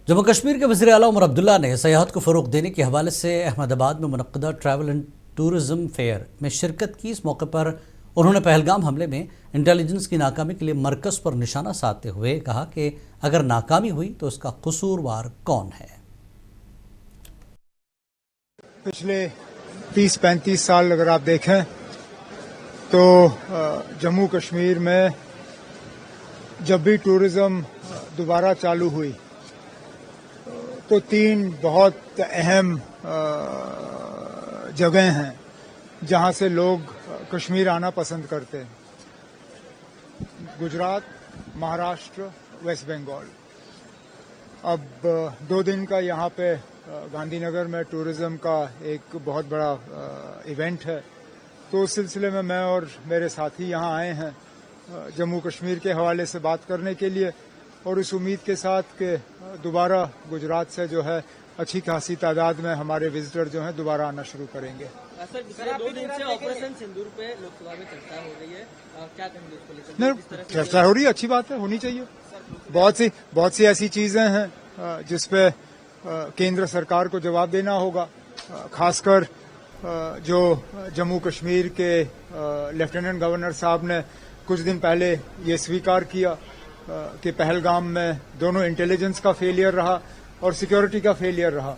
जम्मू कश्मीर के वज़ीर आला उमर अब्दुल्ला ने सयाहत को फ़रोग़ देने के हवाले से अहमदाबाद में मुनक़्क़दा ट्रैवल एंड टूरिज़्म फेयर में शिरकत की। इस मौके पर उन्होंने पहलगाम हमले में इंटेलिजेंस की नाकामी के लिए मरकज़ पर निशाना साधते हुए कहा कि अगर नाकामी हुई तो उसका कसूरवार कौन है। पिछले 30-35 साल अगर आप देखें तो जम्मू कश्मीर में जब भी टूरिज़्म दोबारा चालू हुई तो 3 बहुत अहम जगह हैं जहां से लोग कश्मीर आना पसंद करते हैं। गुजरात, महाराष्ट्र, वेस्ट बंगाल। अब 2 दिन का यहाँ पे गांधीनगर में टूरिज़्म का एक बहुत बड़ा इवेंट है, तो उस सिलसिले में मैं और मेरे साथी यहाँ आए हैं जम्मू कश्मीर के हवाले से बात करने के लिए, और इस उम्मीद के साथ कि दोबारा गुजरात से जो है अच्छी खासी तादाद में हमारे विजिटर जो हैं दोबारा आना शुरू करेंगे। सर, पिछले 2 दिन से ऑपरेशन सिंदूर पे लोकसभा में चर्चा हो रही है, क्या कहेंगे इसको लेकर? नहीं, चर्चा हो रही है, अच्छी बात है, होनी चाहिए। बहुत सी ऐसी चीजें हैं जिसपे केंद्र सरकार को जवाब देना होगा। खासकर जो जम्मू कश्मीर के लेफ्टिनेंट गवर्नर साहब ने कुछ दिन पहले ये स्वीकार किया कि पहलगाम में दोनों इंटेलिजेंस का फेलियर रहा और सिक्योरिटी का फेलियर रहा।